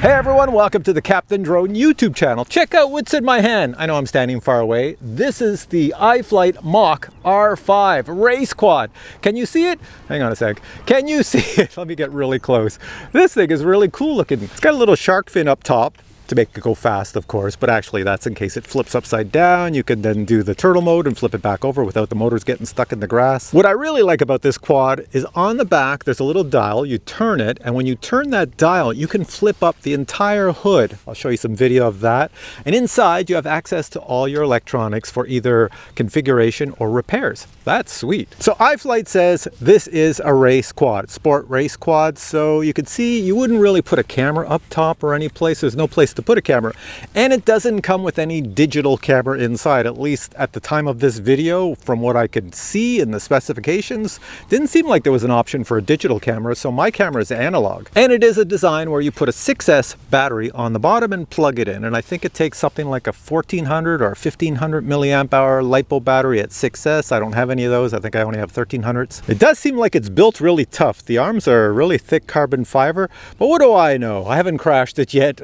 Hey everyone, welcome to the Captain Drone YouTube channel. Check out what's in my hand. I know I'm standing far away. This is the iFlight Mach R5 race quad. Can you see it? Hang on a sec. Can you see it? Let me get really close. This thing is really cool looking. It's got a little shark fin up top to make it go fast, of course, but actually that's in case it flips upside down. You can then do the turtle mode and flip it back over without the motors getting stuck in the grass. What I really like about this quad is on the back there's a little dial. You turn it, and when you turn that dial you can flip up the entire hood. I'll show you some video of that. And inside you have access to all your electronics for either configuration or repairs. That's sweet. So iFlight says this is a race quad, sport race quad, so you can see you wouldn't really put a camera up top or any place. There's no place to put a camera, and it doesn't come with any digital camera inside. At least at the time of this video, from what I could see in the specifications, didn't seem like there was an option for a digital camera, so my camera is analog. And it is a design where you put a 6S battery on the bottom and plug it in, and I think it takes something like a 1400 or 1500 milliamp hour LiPo battery at 6S. I don't have any of those. I think I only have 1300s. It does seem like it's built really tough. The arms are really thick carbon fiber, but what do I know? I haven't crashed it yet.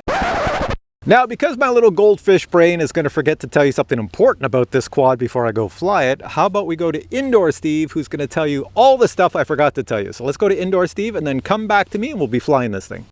Now, because my little goldfish brain is going to forget to tell you something important about this quad before I go fly it, how about we go to Indoor Steve, who's going to tell you all the stuff I forgot to tell you. So let's go to Indoor Steve and then come back to me and we'll be flying this thing.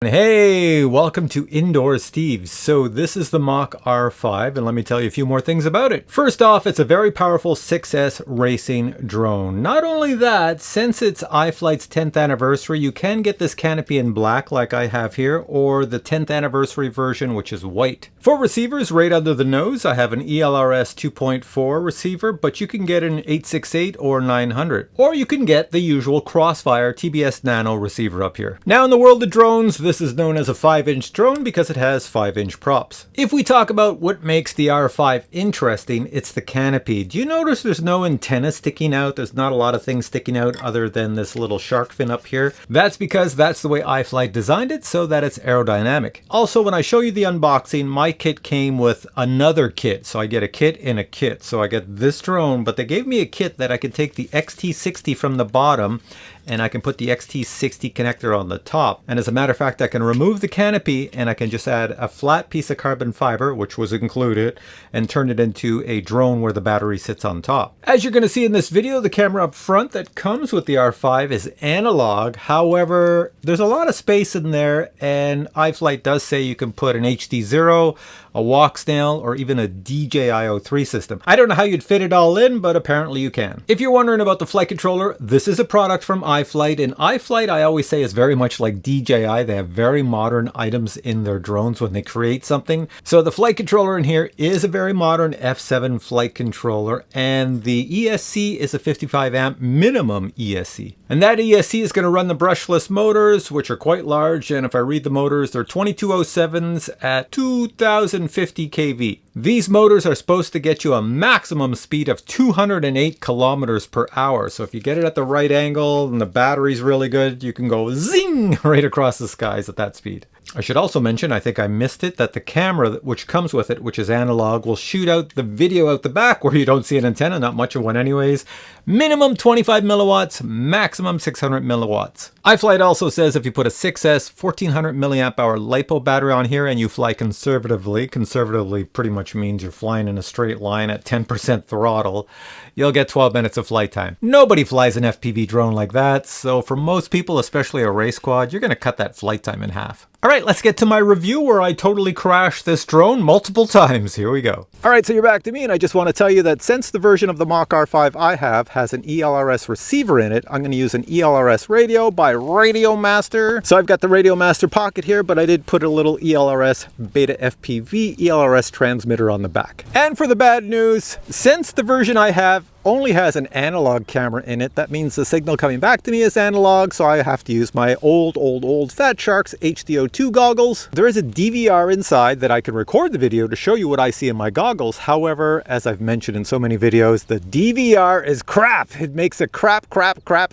Hey, welcome to Indoor Steve. So this is the Mach R5, and let me tell you a few more things about it. First off, it's a very powerful 6S racing drone. Not only that, since it's iFlight's 10th anniversary, you can get this canopy in black like I have here, or the 10th anniversary version, which is white. For receivers, right under the nose, I have an ELRS 2.4 receiver, but you can get an 868 or 900. Or you can get the usual Crossfire TBS Nano receiver up here. Now in the world of drones, this is known as a 5-inch drone because it has 5-inch props. If we talk about what makes the R5 interesting, it's the canopy. Do you notice there's no antenna sticking out? There's not a lot of things sticking out other than this little shark fin up here. That's because that's the way iFlight designed it, so that it's aerodynamic. Also, when I show you the unboxing, my kit came with another kit. So I get a kit in a kit. So I get this drone, but they gave me a kit that I could take the XT60 from the bottom and I can put the XT60 connector on the top. And as a matter of fact, I can remove the canopy and I can just add a flat piece of carbon fiber, which was included, and turn it into a drone where the battery sits on top. As you're going to see in this video, the camera up front that comes with the R5 is analog. However, there's a lot of space in there, and iFlight does say you can put an HD0, a walk snail, or even a DJI-03 system. I don't know how you'd fit it all in, but apparently you can. If you're wondering about the flight controller, this is a product from iFlight, and iFlight, I always say, is very much like DJI. They have very modern items in their drones when they create something. So the flight controller in here is a very modern F7 flight controller, and the ESC is a 55 amp minimum ESC. And that ESC is going to run the brushless motors, which are quite large, and if I read the motors, they're 2207s at 2050 kV. These motors are supposed to get you a maximum speed of 208 kilometers per hour. So if you get it at the right angle and the battery's really good, you can go zing right across the skies at that speed. I should also mention, I think I missed it, that the camera which comes with it, which is analog, will shoot out the video out the back where you don't see an antenna, not much of one anyways. Minimum 25 milliwatts, maximum 600 milliwatts. iFlight also says if you put a 6S 1400 milliamp hour LiPo battery on here and you fly conservatively pretty much means you're flying in a straight line at 10% throttle, you'll get 12 minutes of flight time. Nobody flies an FPV drone like that, so for most people, especially a race quad, you're going to cut that flight time in half. All right, let's get to my review where I totally crashed this drone multiple times. Here we go. All right, so you're back to me, and I just want to tell you that since the version of the Mach R5 I have has an ELRS receiver in it, I'm going to use an ELRS radio by Radio Master. So I've got the Radio Master Pocket here, but I did put a little ELRS Beta FPV ELRS transmitter on the back. And for the bad news, since the version I have only has an analog camera in it, that means the signal coming back to me is analog, so I have to use my old Fat Shark's HDO2 goggles. There is a DVR inside that I can record the video to show you what I see in my goggles. However, as I've mentioned in so many videos, the DVR is crap. It makes a crap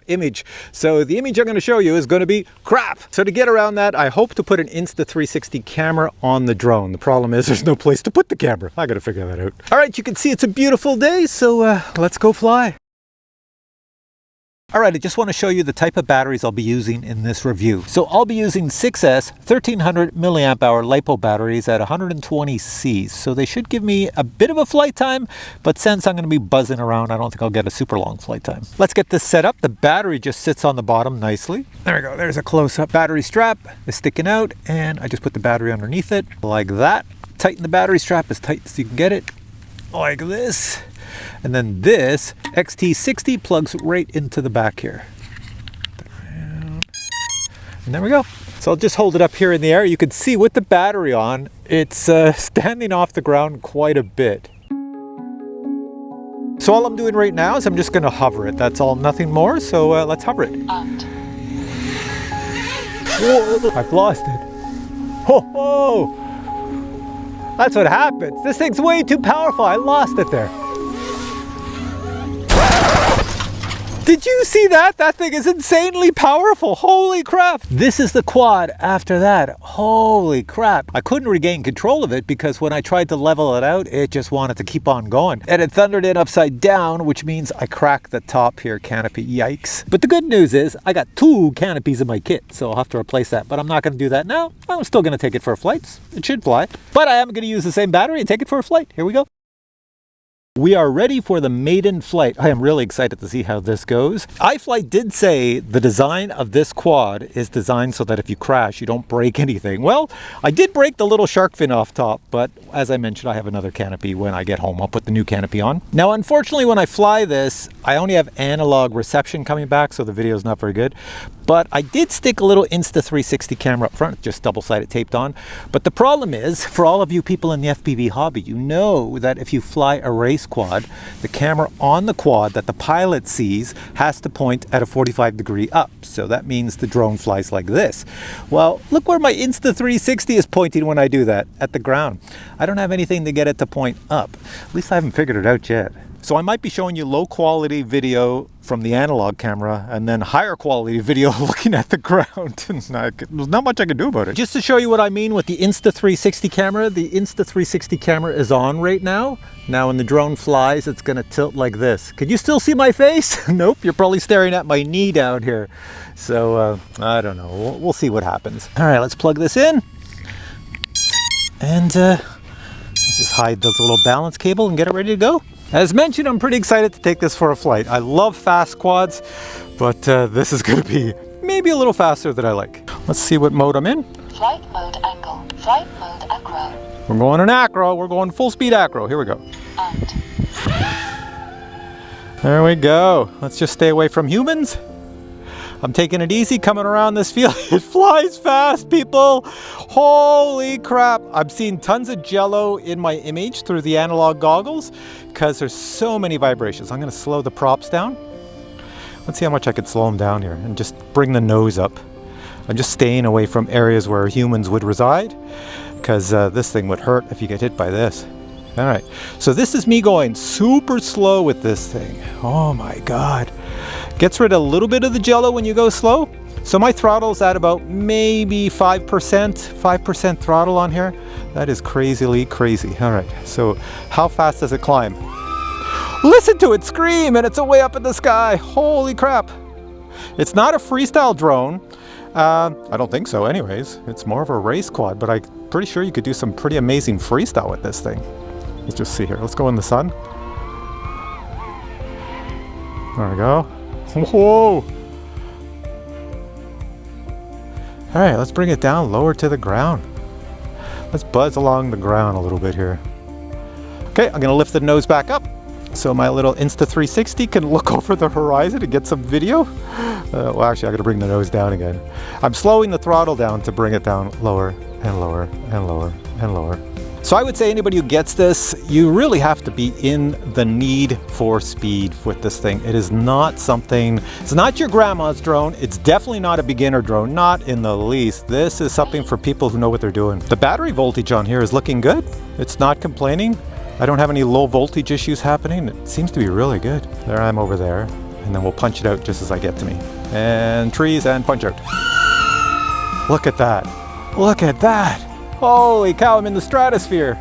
image. So the image I'm going to show you is going to be crap. So to get around that, I hope to put an Insta360 camera on the drone. The problem is there's no place to put the camera. I got to figure that out. All right, you can see it's a beautiful day, so let's go fly. All right, I just want to show you the type of batteries I'll be using in this review. So I'll be using 6S 1300 milliamp hour LiPo batteries at 120 Cs. So they should give me a bit of a flight time, but since I'm going to be buzzing around, I don't think I'll get a super long flight time. Let's get this set up. The battery just sits on the bottom nicely. There we go. There's a close-up. Battery strap is sticking out, and I just put the battery underneath it like that. Tighten the battery strap as tight as you can get it, like this. And then this XT60 plugs right into the back here. And there we go. So I'll just hold it up here in the air. You can see with the battery on, it's standing off the ground quite a bit. So all I'm doing right now is I'm just going to hover it. That's all, nothing more. So let's hover it. Whoa, I've lost it. Oh, that's what happens. This thing's way too powerful. I lost it there. Did you see that? That thing is insanely powerful. Holy crap. This is the quad after that. Holy crap. I couldn't regain control of it because when I tried to level it out, it just wanted to keep on going. And it thundered in upside down, which means I cracked the top here canopy. Yikes. But the good news is I got 2 canopies in my kit, so I'll have to replace that. But I'm not going to do that now. I'm still going to take it for a flight. It should fly. But I am going to use the same battery and take it for a flight. Here we go. We are ready for the maiden flight. I am really excited to see how this goes. iFlight did say the design of this quad is designed so that if you crash, you don't break anything. Well, I did break the little shark fin off top, but as I mentioned, I have another canopy. When I get home, I'll put the new canopy on. Now, unfortunately, when I fly this, I only have analog reception coming back, so the video is not very good. But I did stick a little Insta360 camera up front, just double-sided taped on. But the problem is, for all of you people in the FPV hobby, you know that if you fly a race quad, the camera on the quad that the pilot sees has to point at a 45-degree up. So that means the drone flies like this. Well, look where my Insta360 is pointing when I do that, at the ground. I don't have anything to get it to point up. At least I haven't figured it out yet. So I might be showing you low quality video from the analog camera and then higher quality video looking at the ground. There's not much I can do about it. Just to show you what I mean with the Insta360 camera, the Insta360 camera is on right now. Now when the drone flies, it's gonna tilt like this. Could you still see my face? Nope, you're probably staring at my knee down here. So I don't know, we'll see what happens. All right, let's plug this in. And let's just hide this little balance cable and get it ready to go. As mentioned, I'm pretty excited to take this for a flight. I love fast quads, but this is going to be maybe a little faster than I like. Let's see what mode I'm in. Flight mode angle, flight mode acro. We're going in acro, we're going full speed acro. Here we go. There we go. Let's just stay away from humans. I'm taking it easy coming around this field. It flies fast, people. Holy crap. I'm seeing tons of jello in my image through the analog goggles because there's so many vibrations. I'm going to slow the props down. Let's see how much I could slow them down here and just bring the nose up. I'm just staying away from areas where humans would reside because this thing would hurt if you get hit by this. All right, so this is me going super slow with this thing. Oh my God. Gets rid of a little bit of the jello when you go slow. So my throttle's at about maybe 5% throttle on here. That is crazily crazy. All right, so how fast does it climb? Listen to it scream, and it's way up in the sky. Holy crap. It's not a freestyle drone. I don't think so anyways. It's more of a race quad, but I'm pretty sure you could do some pretty amazing freestyle with this thing. Let's just see here. Let's go in the sun. There we go. Whoa! All right, let's bring it down lower to the ground. Let's buzz along the ground a little bit here. Okay, I'm gonna lift the nose back up so my little Insta360 can look over the horizon and get some video. Well, actually, I gotta bring the nose down again. I'm slowing the throttle down to bring it down lower and lower and lower and lower. So I would say anybody who gets this, you really have to be in the need for speed with this thing. It is not something, it's not your grandma's drone. It's definitely not a beginner drone, not in the least. This is something for people who know what they're doing. The battery voltage on here is looking good. It's not complaining. I don't have any low voltage issues happening. It seems to be really good. There I am over there, and then we'll punch it out just as I get to me. And trees and punch out. Look at that. Look at that. Holy cow, I'm in the stratosphere.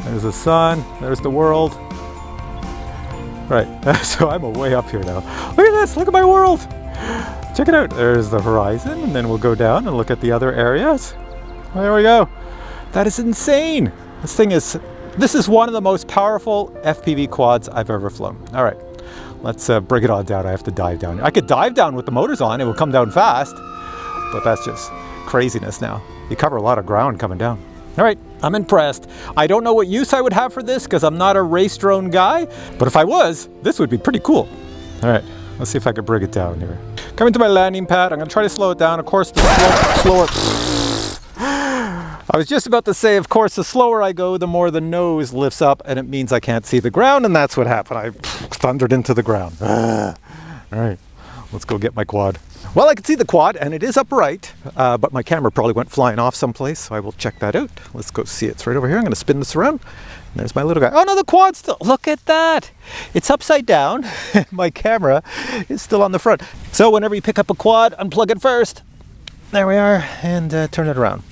There's the sun, there's the world. Right, so I'm way up here now. Look at this, look at my world. Check it out, there's the horizon, and then we'll go down and look at the other areas. There we go. That is insane. This is one of the most powerful FPV quads I've ever flown. All right, let's bring it on down. I have to dive down. I could dive down with the motors on, it will come down fast, but that's just craziness now. You cover a lot of ground coming down. All right, I'm impressed. I don't know what use I would have for this because I'm not a race drone guy, but if I was, this would be pretty cool. All right, let's see if I can bring it down here. Coming to my landing pad, I'm gonna try to slow it down. Of course, the slower. I was just about to say, of course, the slower I go, the more the nose lifts up, and it means I can't see the ground, and that's what happened. I thundered into the ground. All right, let's go get my quad. Well, I can see the quad, and it is upright, but my camera probably went flying off someplace, so I will check that out. Let's go see it. It's right over here. I'm going to spin this around. And there's my little guy. Oh, no, the quad's still. Look at that. It's upside down. My camera is still on the front. So whenever you pick up a quad, unplug it first. There we are, and turn it around.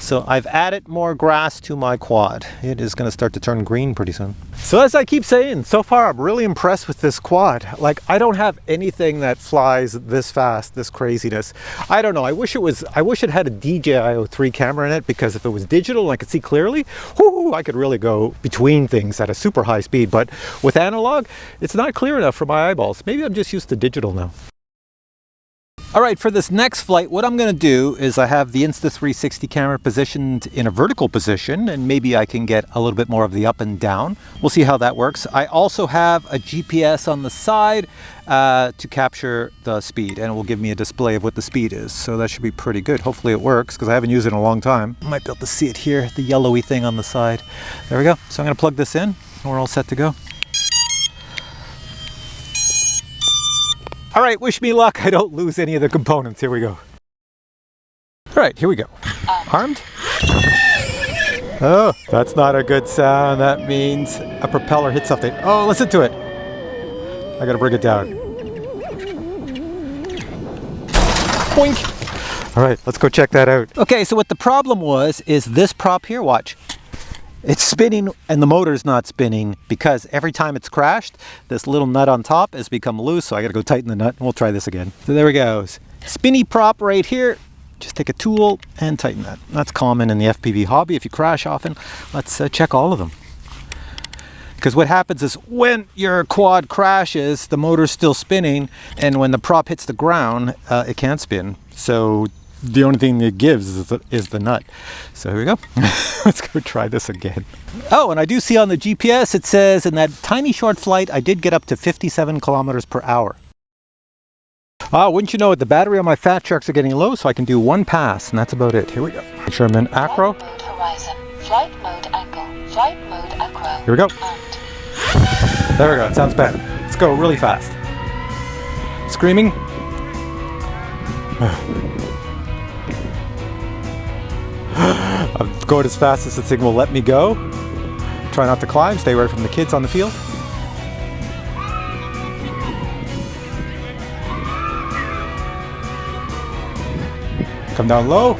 So I've added more grass to my quad. It is going to start to turn green pretty soon. So as I keep saying, so far I'm really impressed with this quad. Like, I don't have anything that flies this fast, this craziness. I don't know. I wish it had a DJI 3 camera in it, because if it was digital and I could see clearly, whoo, I could really go between things at a super high speed. But with analog, it's not clear enough for my eyeballs. Maybe I'm just used to digital now. All right, for this next flight, what I'm going to do is I have the Insta360 camera positioned in a vertical position, and maybe I can get a little bit more of the up and down. We'll see how that works. I also have a GPS on the side to capture the speed, and it will give me a display of what the speed is. So that should be pretty good. Hopefully it works, because I haven't used it in a long time. I might be able to see it here, the yellowy thing on the side. There we go. So I'm going to plug this in, and we're all set to go. All right, wish me luck. I don't lose any of the components. Here we go. All right, here we go. Armed? Oh, that's not a good sound. That means a propeller hit something. Oh, listen to it. I gotta bring it down. Boink. All right, let's go check that out. Okay, so what the problem was is this prop here, watch. It's spinning and the motor's not spinning because every time it's crashed, this little nut on top has become loose, so I gotta go tighten the nut, and we'll try this again. So there we go. Spinny prop right here. Just take a tool and tighten that. That's common in the FPV hobby if you crash often. Let's check all of them. Because what happens is when your quad crashes, the motor's still spinning, and when the prop hits the ground, it can't spin. So the only thing it gives is the nut. So here we go. Let's go try this again. Oh, and I do see on the GPS, it says in that tiny short flight, I did get up to 57 kilometers per hour. Wouldn't you know it, the battery on my Fat Sharks are getting low, so I can do one pass, and that's about it. Here we go. Make sure I'm in acro. Flight mode horizon, flight mode angle, flight mode acro. Here we go. There we go, it sounds better. Let's go really fast. Screaming. I'm going as fast as the thing will let me go. Try not to climb, stay away from the kids on the field. Come down low.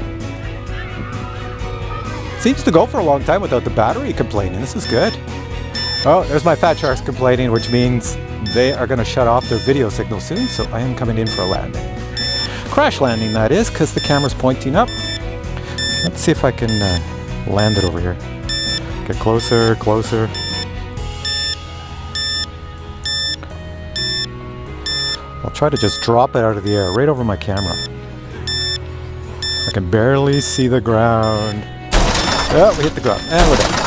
Seems to go for a long time without the battery complaining. This is good. Oh, there's my Fat Sharks complaining, which means they are going to shut off their video signal soon, so I am coming in for a landing. Crash landing, that is, because the camera's pointing up. Let's see if I can land it over here. Get closer, closer. I'll try to just drop it out of the air, right over my camera. I can barely see the ground. Oh, we hit the ground, and we're done.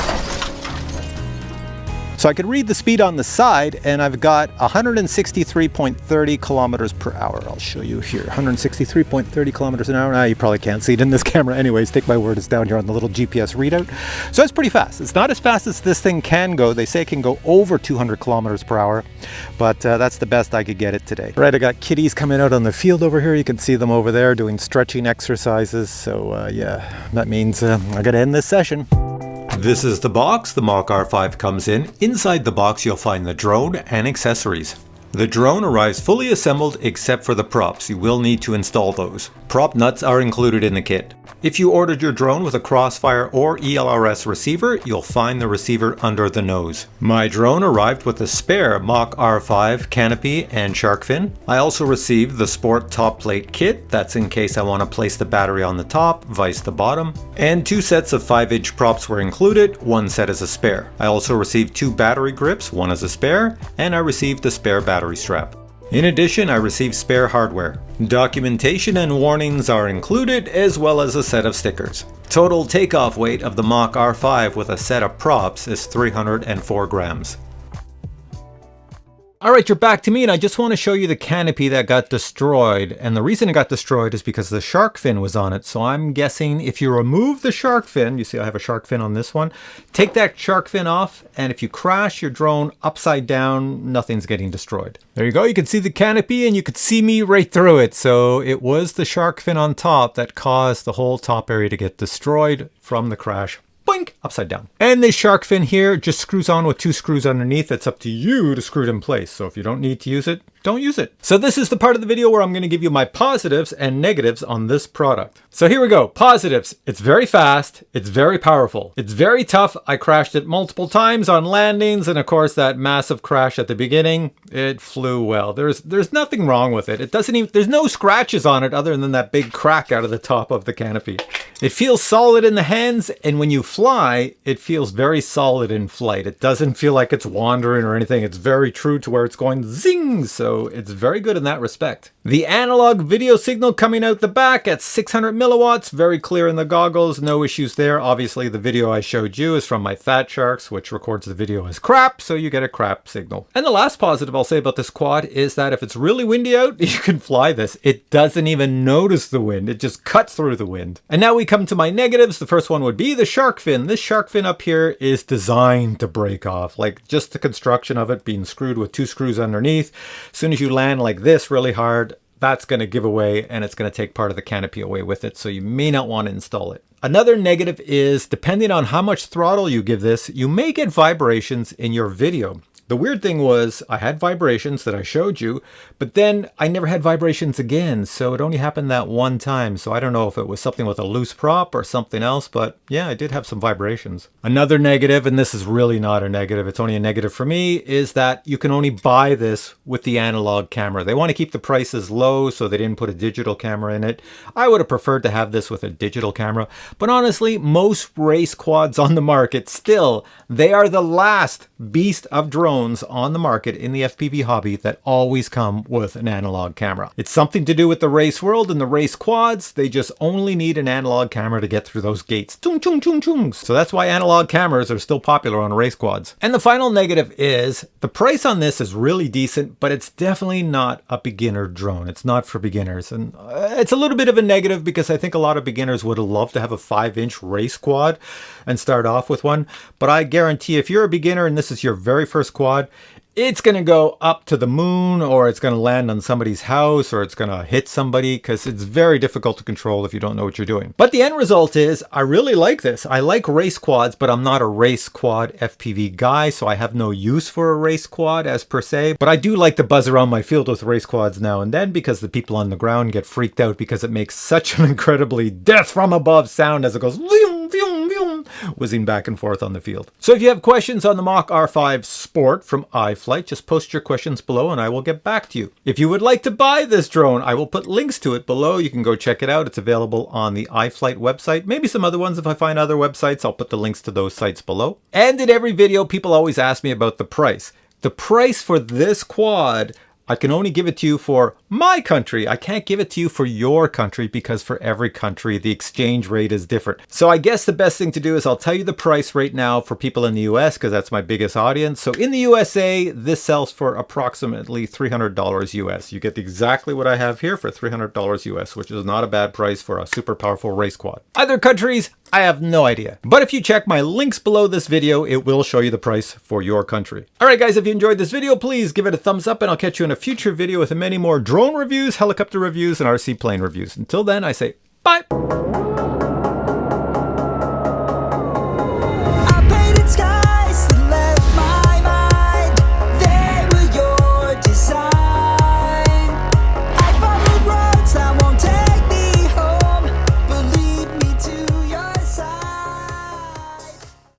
So I can read the speed on the side, and I've got 163.30 kilometers per hour. I'll show you here, 163.30 kilometers an hour. Now you probably can't see it in this camera anyways. Take my word, it's down here on the little GPS readout. So it's pretty fast. It's not as fast as this thing can go. They say it can go over 200 kilometers per hour, but that's the best I could get it today. Right, I got kitties coming out on the field over here. You can see them over there doing stretching exercises. So yeah, that means I gotta end this session. This is the box the Mach R5 comes in. Inside the box you'll find the drone and accessories. The drone arrives fully assembled except for the props. You will need to install those. Prop nuts are included in the kit. If you ordered your drone with a Crossfire or ELRS receiver, you'll find the receiver under the nose. My drone arrived with a spare Mach R5 canopy and shark fin. I also received the Sport top plate kit. That's in case I want to place the battery on the top, vice the bottom. And 2 sets of 5-inch props were included, 1 set as a spare. I also received 2 battery grips, 1 as a spare, and I received the spare battery strap. In addition, I received spare hardware. Documentation and warnings are included, as well as a set of stickers. Total takeoff weight of the Mach R5 with a set of props is 304 grams. Alright, you're back to me, and I just want to show you the canopy that got destroyed. And the reason it got destroyed is because the shark fin was on it. So I'm guessing if you remove the shark fin, you see I have a shark fin on this one, take that shark fin off, and if you crash your drone upside down, nothing's getting destroyed. There you go, you can see the canopy and you could see me right through it. So it was the shark fin on top that caused the whole top area to get destroyed from the crash. Boink, upside down. And this shark fin here just screws on with 2 screws underneath. It's up to you to screw it in place. So if you don't need to use it, don't use it. So this is the part of the video where I'm going to give you my positives and negatives on this product. So here we go. Positives. It's very fast. It's very powerful. It's very tough. I crashed it multiple times on landings. And of course, that massive crash at the beginning, it flew well. There's nothing wrong with it. It doesn't even, there's no scratches on it other than that big crack out of the top of the canopy. It feels solid in the hands, and when you fly, it feels very solid in flight. It doesn't feel like it's wandering or anything. It's very true to where it's going zing, so it's very good in that respect. The analog video signal coming out the back at 600 milliwatts, very clear in the goggles, no issues there. Obviously, the video I showed you is from my Fat Sharks, which records the video as crap, so you get a crap signal. And the last positive I'll say about this quad is that if it's really windy out, you can fly this. It doesn't even notice the wind. It just cuts through the wind. And now we come to my negatives. The first one would be the shark fin. This shark fin up here is designed to break off. Like just the construction of it being screwed with 2 screws underneath. As soon as you land like this really hard, that's going to give away and it's going to take part of the canopy away with it. So you may not want to install it. Another negative is depending on how much throttle you give this, you may get vibrations in your video. The weird thing was I had vibrations that I showed you, but then I never had vibrations again. So it only happened that one time. So I don't know if it was something with a loose prop or something else, but yeah, I did have some vibrations. Another negative, and this is really not a negative, it's only a negative for me, is that you can only buy this with the analog camera. They want to keep the prices low, so they didn't put a digital camera in it. I would have preferred to have this with a digital camera, but honestly, most race quads on the market still, they are the last beast of drones on the market in the FPV hobby that always come with an analog camera. It's something to do with the race world and the race quads. They just only need an analog camera to get through those gates. Chung, chung, chung, chung. So that's why analog cameras are still popular on race quads. And the final negative is the price on this is really decent, but it's definitely not a beginner drone. It's not for beginners. And it's a little bit of a negative because I think a lot of beginners would love to have a 5-inch race quad and start off with one. But I guarantee if you're a beginner and this is your very first quad, it's going to go up to the moon, or it's going to land on somebody's house, or it's going to hit somebody, because it's very difficult to control if you don't know what you're doing. But the end result is I really like this. I like race quads, but I'm not a race quad FPV guy, so I have no use for a race quad as per se. But I do like to buzz around my field with race quads now and then, because the people on the ground get freaked out because it makes such an incredibly death from above sound as it goes vroom, vroom, vroom, whizzing back and forth on the field. So if you have questions on the Mach R5 Sport from iFlight, just post your questions below and I will get back to you. If you would like to buy this drone, I will put links to it below. You can go check it out. It's available on the iFlight website. Maybe some other ones. If I find other websites, I'll put the links to those sites below. And in every video, people always ask me about the price. The price for this quad, I can only give it to you for my country. I can't give it to you for your country because for every country, the exchange rate is different. So I guess the best thing to do is I'll tell you the price right now for people in the US because that's my biggest audience. So in the USA, this sells for approximately $300 US. You get exactly what I have here for $300 US, which is not a bad price for a super powerful race quad. Other countries, I have no idea. But if you check my links below this video, it will show you the price for your country. All right, guys, if you enjoyed this video, please give it a thumbs up and I'll catch you in a future video with many more drone reviews, helicopter reviews, and RC plane reviews. Until then, I say bye.